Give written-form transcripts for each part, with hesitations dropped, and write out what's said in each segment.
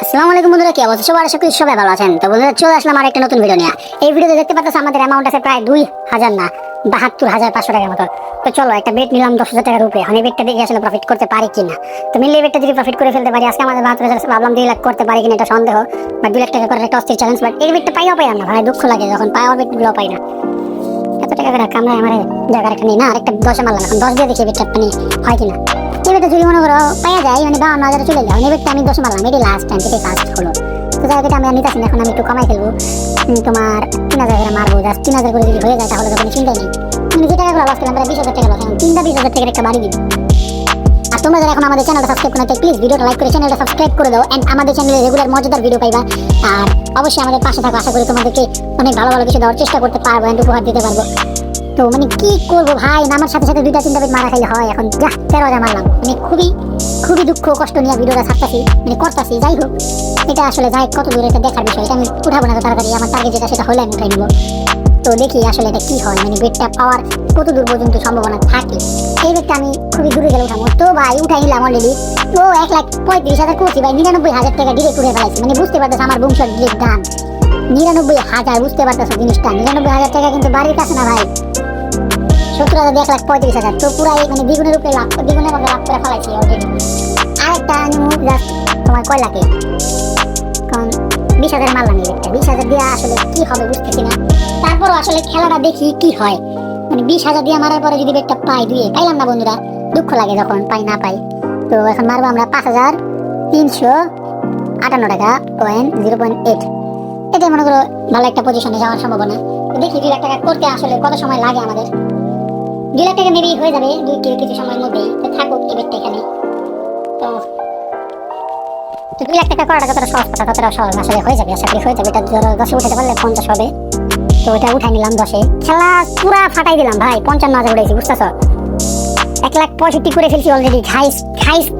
আসসালামু আলাইকুম বন্ধুরা, কি অবস্থা সবার? আশা করি সবাই ভালো আছেন। তো বন্ধুরা, চলে আসলাম আর একটা নতুন ভিডিও নিয়ে। এই ভিডিওতে দেখতে পাচ্ছেন আমাদের অ্যামাউন্ট আছে প্রায় 2000 না 72,500 টাকার মতো। তো চলো একটা বেট নিলাম 10,000 টাকার উপরে। এই বেটটা দেখে আসলে প্রফিট করতে পারি কিনা। তো মিললে বেটটা যদি প্রফিট করে ফেলতে পারি, আজকে আমাদের 72,000 ভাবলাম 2 লাখ করতে পারি কিনা এটা সন্দেহ, বা 2 লাখ টাকা করার একটা অস্থির চ্যালেঞ্জ। বাট এই বেটটা পাইও পাই না ভাই, দুঃখ লাগে যখন পাওয়ার বেটগুলো পাই না। এত টাকা করে কামড়ায় আমার জায়গা একটা নেই না, আরেকটা 10 মারলাম, এখন 10 দিয়ে দেখি বেটটা মানে হয় কিনা। এই বেটটা যদি মনে করো পাইয়া যায় মানে 52,000 চলে যায়, এই বেটটা আমি 10 মারলাম, এটি লাস্ট টাইম, এটি ফার্স্ট হলো। তো যাই হোক, এটা আমি আর নিতেছি না, এখন আমি একটু কমাই ফেলবো। তোমার 3,000 করে মারবো, জাস্ট 3,000 করে যদি হয়ে যায় তাহলে তখন চিন্তাই নেই। মানে যে টাকাগুলো লস করলাম প্রায় 20,000 টাকা লস, এখন 20,000 টাকার একটা বাড়ি দিই। আর তোমরা যারা এখন আমাদের চ্যানেলটা সাবস্ক্রাইব করতে প্লিজ ভিডিওটা লাইক করে চ্যানেলটা সাবস্ক্রাইব করে দাও, এন্ড আমাদের চ্যানেলে রেগুলার মজাদার ভিডিও পাইবা। আর অবশ্যই আমাদের পাশে থাকো, আশা করি তোমাদেরকে অনেক ভালো ভালো কিছু দেওয়ার চেষ্টা করতে পারবো, এন্ড উপহার দিতে পারবো। তো মানে কি করবো ভাই, নামার সাথে সাথে 2-3টা বেট মারা খাইলে হয়। এখন যা 13,000 মারলাম, মানে খুবই খুবই দুঃখ কষ্ট নিয়ে ভিডিওটা ছাড়তাছি, মানে করতাছি। যাই হোক, এটা আসলে যাই কত দূর এটা দেখার বিষয়, এটা আমি উঠাবো না তাড়াতাড়ি, আমার টার্গেট যেটা সেটা হলে আমি উঠাই নেবো। তো দেখি আসলে এটা কি হয়, মানে বেটটা পাওয়ার কত দূর পর্যন্ত সম্ভাবনা থাকে। এই বেটটা আমি খুবই দূরে গেলে উঠাবো। তো ভাই উঠাই নিলাম অলরেডি। ও 1,35,000 করছি ভাই, 99,000 টাকা ডিরেক্ট উঠে ফেলাইছি। মানে বুঝতে পারতেছে আমার বুমশট ডিরেক্ট ডান 99,000, বুঝতে পারতেছে জিনিসটা। 99,000 টাকা কিন্তু বাড়ির কাছে না ভাই, 70,000 1,35,000, তো পুরাই মানে দ্বিগুণের উপরে লাভ, দ্বিগুণের মধ্যে লাভ করে ফেলাইছি অলরেডি। আরেকটা নিমু জাস্ট তোমার কয় লাখে, কারণ 20,000 মারলাম এই বেটটা। 20,000 দিয়ে আসলে কি হবে বুঝতেছি না, তারপরও আসলে খেলাটা দেখি কি হয়। মানে 20,000 দিয়ে মারার পরে যদি বেটটা পাই, পাইলাম না বন্ধুরা, দুঃখ লাগে যখন পাই না পাই। তো এখন মারবো আমরা 5,358 টাকা পয়েন্ট 0.8। এটাই মনে করো ভালো একটা পজিশনে যাওয়ার সম্ভাবনা। দেখি 2 লাখ টাকা করতে আসলে কত সময় লাগে আমাদের। 2 লাখ টাকা মেবি হয়ে যাবে কিছু সময়ের মধ্যেই। তো থাকুক এই বেটটা এখানে। তো 2 লাখ টাকা করাটা যতটা সহজ কথা ততটা সহজ আসলে হয়ে যাবে, আশা করি হয়ে যাবে। এটা 10-এ উঠাতে পারলে 50 হবে। তো এটা উঠাই নিলাম 10-এ। খেলা পুরা ফাটাই দিলাম ভাই, 55,000 উঠাইছি, বুঝতেছো? 1,65,000 করে ফেলছি অলরেডি। খাইস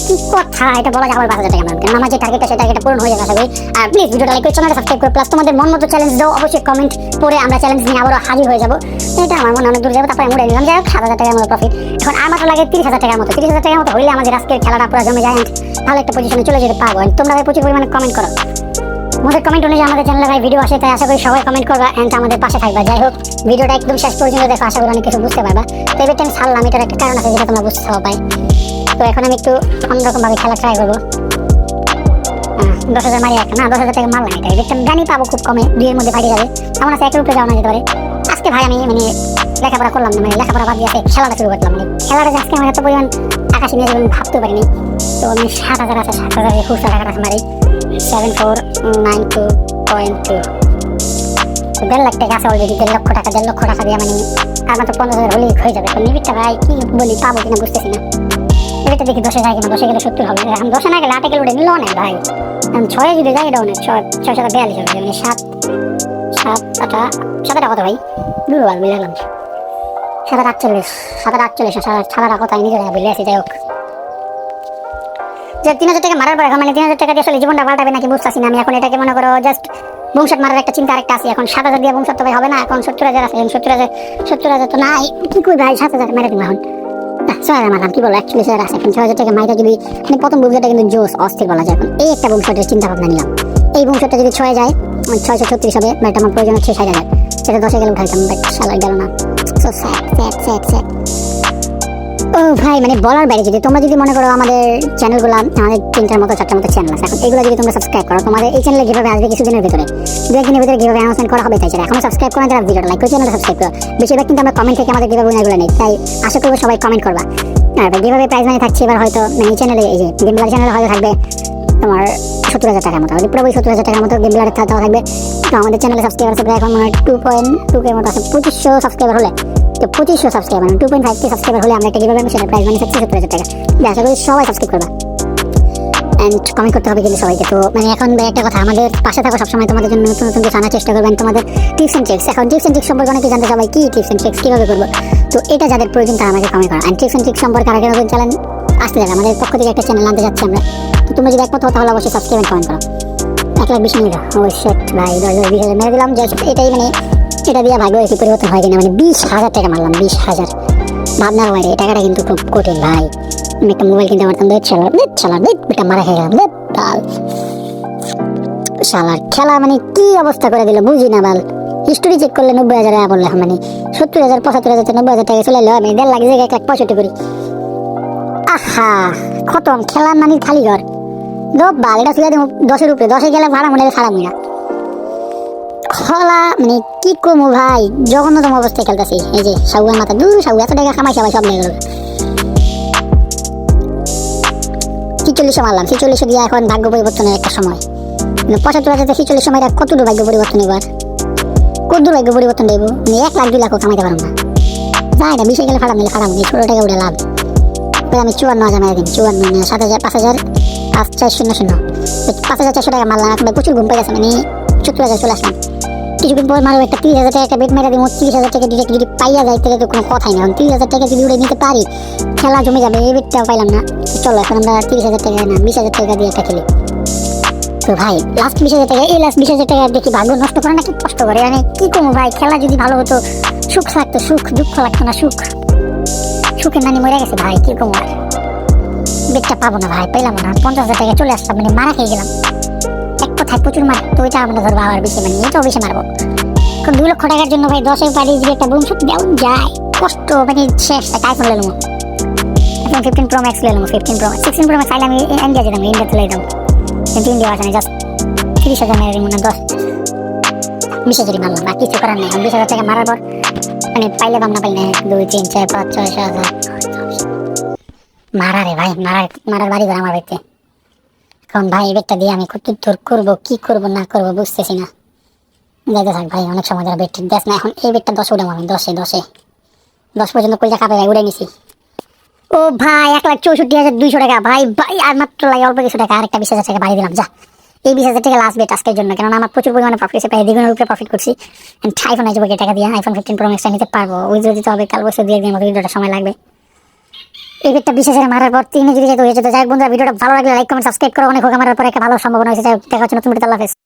কি কথা, এটা বলা যায় আবার 5,000 টাকা মারব, কারণ আমার যে টার্গেটটা সেই টার্গেটটা পূরণ হয়ে যাবে আশা করি। আর প্লিজ ভিডিওটা লাইক করে চ্যানেলটা সাবস্ক্রাইব করে, প্লাস তোমাদের মন মতো চ্যালেঞ্জ দাও, অবশ্যই কমেন্ট করে আমরা চ্যালেঞ্জ নিয়ে আবারও হাজির হয়ে যাবো। এটা আমার মনে অনেক দূর যাবে, তারপরে উড়াই নিলাম। যাই হোক 7,000 টাকার মতো প্রফিট। এখন আর মাত্র লাগে 30,000 টাকার মতো। 30,000 টাকার মতো হইলে আমাদের আজকের খেলাটা পুরো জমে যায়, ভালো একটা পজিশনে চলে যেতে পারবো। তোমরা প্রচুর পরিমাণে কমেন্ট করো, আমাদের কমেন্ট অনুযায়ী আমাদের চ্যানেলে ভাই ভিডিও আসে, তাই আশা করি সবাই কমেন্ট করবা এন্ড আমাদের পাশে থাকবা। যাই হোক, ভিডিওটা একদম শেষ পর্যন্ত দেখো, আশা করি অনেক কিছু বুঝতে পারবা। তো এবার আমি ছাড়লাম, এটার একটা কারণ আছে যেটা তোমরা বুঝতে পারবে। তো এখন আমি একটু অন্যরকম ভাবে খেলা ট্রাই করবো। 10,000 মারি একটা না, 10,000 টাকা মারলাম। এটা এবার আমি জানি পাবো খুব কমে, 2 এর মধ্যে ফাটে যাবে। আমার আছে 1 রুপে যাওয়া না যেতে পারে। আজকে ভাই আমি মানে লেখাপড়া করলাম না, মানে লেখাপড়া বাদ দিয়ে খেলাটা শুরু করলাম। মানে খেলাটা যে আজকে আমার এত পরিমাণ আকাশে নিয়ে যাবেন ভাবতে পারিনি। তো আমি 7,000 আছে, 7,000 খুচরা টাকাটা মারি 7492.2। 1.5 লাখ টাকা আছে অলরেডি, 1.5 লক্ষ টাকা, 1.5 লক্ষ টাকা দিয়ে মানে আর মাত্র 15,000 হলেই হয়ে যাবে। লিমিটটা ভাই কি বলি, পাবো কিনা বুঝতেছি না। এবারটা দেখি 10-এ যায় কিনা, 10-এ গেলে 70 হবে। এখন 10-এ না গেলে 8-এ গেলে উঠে নিল অনেক ভাই। এখন 6-এ যদি যায় এটা অনেক, 642 হবে, মানে 7-8 কত ভাই, দুর্বল বুঝলাম। 7-48, 7-48 কত আমি নিজে বুঝলে আছি। যাই হোক, 3,000 টাকা মারার পর এখন মানে 3,000 টাকা দিয়ে আসলে জীবনটা পাল্টাবে নাকি বুঝতেছি না আমি। এখন এটাকে মনে করো জাস্ট বংশট মারার একটা চিন্তা আরেকটা আছে। এখন 7,000 দিয়ে বংশট তো ভাই হবে না, এখন 70,000 আছে। 70,000 তো নাই, কি কই ভাই, 7,000 মেরে দিব এখন। 6,000 মারলাম, কি বলো 41,000 আছে। এখন 6,000 টাকা মাইটা যদি মানে প্রথম বংশটা কিন্তু জোস অস্থির বলা যায়। এখন এই একটা বংশটের চিন্তা ভাবনা নিলাম, এই বংশটা যদি 6-এ যায় 636 হবে, বাট আমার প্রয়োজন হচ্ছে 60,000। সেটা 10-এ গেলে উঠাইতাম, বাট শালা গেল না। So sad. ও ভাই, মানে বলার বাইরে। যদি তোমরা যদি মনে করো আমাদের চ্যানেলগুলো, আমাদের 3টার মতো 4টার মতো চ্যানেল আছে, এখন এগুলো যদি তোমরা সাবস্ক্রাইব করো, তোমাদের এই চ্যানেলে যেভাবে আসবে কিছুদিনের ভিতরে, 2-1 দিনের ভিতরে যেভাবে অ্যানাউন্সমেন্ট করা হবে, তাই এখনো সাবস্ক্রাইব করেন তারা ভিডিওটা লাইক করে চ্যানেলটা সাবস্ক্রাইব করো। বেশিরভাগ কিন্তু আমরা কমেন্ট থেকে আমাদের যেভাবে উইনারগুলো নেই, তাই আশা করবো সবাই কমেন্ট করবা। আর ভাই যেভাবে প্রাইজ মানি থাকছে এবার হয়তো মানে এই চ্যানেলে, এই যে গেম বিল্ডার চ্যানেলে হয়তো থাকবে তোমার 70,000 টাকার মতো, পুরো 70,000 টাকার মতো গেম বিল্ডারের দেওয়া থাকবে। তো আমাদের চ্যানেলে সাবস্ক্রাইবার আছে প্রায় এখন মনে হয় 2.2 এর মতো আছে। 2500 সাবস্ক্রাইবার হলে, তো 2500 সাবস্ক্রাইবার 2.5 সাবস্ক্রাইবার হলে আমরা একটা গিভঅ্যাওয়ে আমি সেটা প্রাইজ মানি 70,000 টাকা। আশা করি সবাই সাবস্ক্রাইব করবা এন্ড কমেন্ট করতে হবে কিন্তু সবাইকে। তো মানে এখন ভাই একটা কথা, আমাদের পাশে থাকো সবসময়, তোমাদের জন্য নতুন নতুন কিছু আনার চেষ্টা করবেন, তোমাদের টিপস এন্ড ট্রিক্স। এখন টিপস এন্ড ট্রিক্স সম্পর্কে অনেকে জানতে চাই, কি টিপস এন্ড ট্রিক্স কিভাবে করবো। তো এটা যাদের প্রয়োজন তারা আমাকে কমেন্ট করো। এন্ড টিপস এন্ড ট্রিক্স সম্পর্কে আরেকটা নতুন চ্যানেল আসতে যাবে, আমাদের পক্ষ থেকে একটা চ্যানেল আনতে যাচ্ছি আমরা। তো তোমরা যদি একমত হও তাহলে অবশ্যই সাবস্ক্রাইব এন্ড কমেন্ট করো। 1,20,000 মিনিট, ও শিট ভাই, 20,000 মেরে দিলাম। জাস্ট এটাই মানে এটা দিয়ে ভাগ্য কি পরিবর্তন হয় কিনা। মানে 20,000 টাকা মারলাম, 20,000 ভাবনার বাইরে। এই টাকাটা কিন্তু খুব কঠিন ভাই। আমি একটা মোবাইল কিনতে পারতাম, এটা মারা খেয়ে গেলাম। শালার খেলা মানে কি অবস্থা করে দিল বুঝি না বাল। হিস্টোরি চেক করলে 90,000 টাকা বললে মানে 70,000 75,000 90,000 টাকা চলে এলো। আমি 1.5 লাখ জায়গায় 1,65,000 করি। আহা খতম খেলা মানে খালি ঘর। বাল এটা তুই 10-এর উপরে 10-এ গেলে ভাড়া মনে হয় ছাড়াবো না। খলা মানে কি কমু ভাই, জঘন্যতম অবস্থায় খেলতেছি। এই যে সাউয়ার মাথা দূর সাউ এত টাকা কামাই সবাই সব নিয়ে গেল। 46 মারলাম, 46 দিয়ে এখন ভাগ্য পরিবর্তনের একটা সময়। 75,000 46 সময়টা কতটুকু ভাগ্য পরিবর্তন এবার, কতদূর ভাগ্য পরিবর্তন দেবো। 1 লাখ 2 লাখও কামাইতে পারবো না। যাই না 20-এ গেলে ফাড়াম, নিলে ফাড়াম 16 টাকা উঠে লাভ। আমি 54,000 মেরে দিন, 54 7,000 5,000 5,400 5,400 টাকা মারলাম। এখন প্রচুর ঘুম পেয়ে গেছে, মানে 70,000 চলে আসলাম। কিছুক্ষণ পর মারো একটা 30,000 টাকা একটা বেট মেরে দিব। 30,000 টাকা যদি পাইয়া যায় তাহলে তো কোনো কথাই না। 30,000 টাকা যদি উড়ে নিতে পারি খেলা জমে যাবে। এই বেটটাও পাইলাম না। চলো এখন আমরা 30,000 টাকা না 20,000 টাকা দিয়ে একটা খেলি। তো ভাই লাস্ট 20,000 টাকা, এই লাস্ট 20,000 টাকা দেখি ভাগ্য নষ্ট করে নাকি কষ্ট করে। মানে কি করবো ভাই, খেলা যদি ভালো হতো সুখ লাগতো, সুখ দুঃখ লাগতো না। সুখের নানি মরে গেছে ভাই, কি করবো আর। বেটটা পাবো না ভাই, পেলাম না। 50,000 টাকা চলে আসলাম, মানে মারা খেয়ে গেলাম। এক কথায় প্রচুর মার তো ওইটা আমরা ধরবো আবার বেশি, মানে এটাও বেশি মারবো। 2 লক্ষ টাকার জন্য ভাই 10-এ পারি যদি একটা বুম শুট দেওয়া যায় কষ্ট, মানে শেষ। একটা আইফোন লেলুম, এখন 15 Pro Max লেলুম। 15 Pro Max 16 Pro Max চাইলে আমি ইন্ডিয়া যেতাম, ইন্ডিয়া চলে যেতাম। কিন্তু ইন্ডিয়া আসে না, জাস্ট 30,000 মেরে দিই না, 20,000 মারলাম। আর কিছু করার নেই। 20,000 টাকা মারার পর মানে পাইলে বাম না পাইলে 1 2 3 4 5 6 7 মারা রে ভাই, মারার বাড়ি ঘর আমার বাড়িতে। এখন ভাই এই বেটটা দিয়ে আমি কত দূর করবো, কি করবো না করবো বুঝতেছি না। যাইতে থাক ভাই, অনেক সময় ধরে বেট দেখ না। এখন এই বেটটা 10 উঠাম আমি, 10 পর্যন্ত কইটা কাপে ভাই উড়ে নিছি। ও ভাই 1,64,200 টাকা ভাই। ভাই আর মাত্র লাগে অল্প কিছু টাকা, আরেকটা 20,000 টাকা বাড়ি দিলাম। যা এই 20,000 টাকা লাস্ট বেট আজকের জন্য, কেননা আমার প্রচুর পরিমাণে প্রফিট হয়েছে, প্রায় দ্বিগুণের উপরে প্রফিট করছি। আইফোন আসবে টাকা দিয়ে, আইফোন 15 Pro Max নিতে পারবো। ওই যদি তো হবে কাল বছর 2-1 মতো, ভিডিওটা সময় লাগবে। এই বেটটা 20,000 মারার পর 3 যদি যেতে হয়েছে। তো যাই বন্ধুরা, ভিডিওটা ভালো লাগলে লাইক কমেন্ট সাবস্ক্রাইব করো। অনেক হোক মারার পর একটা ভালো সম্ভাবনা হয়েছে। দেখা হচ্ছে নতুন ভিডিওতে। আল্লাহ হাফেজ।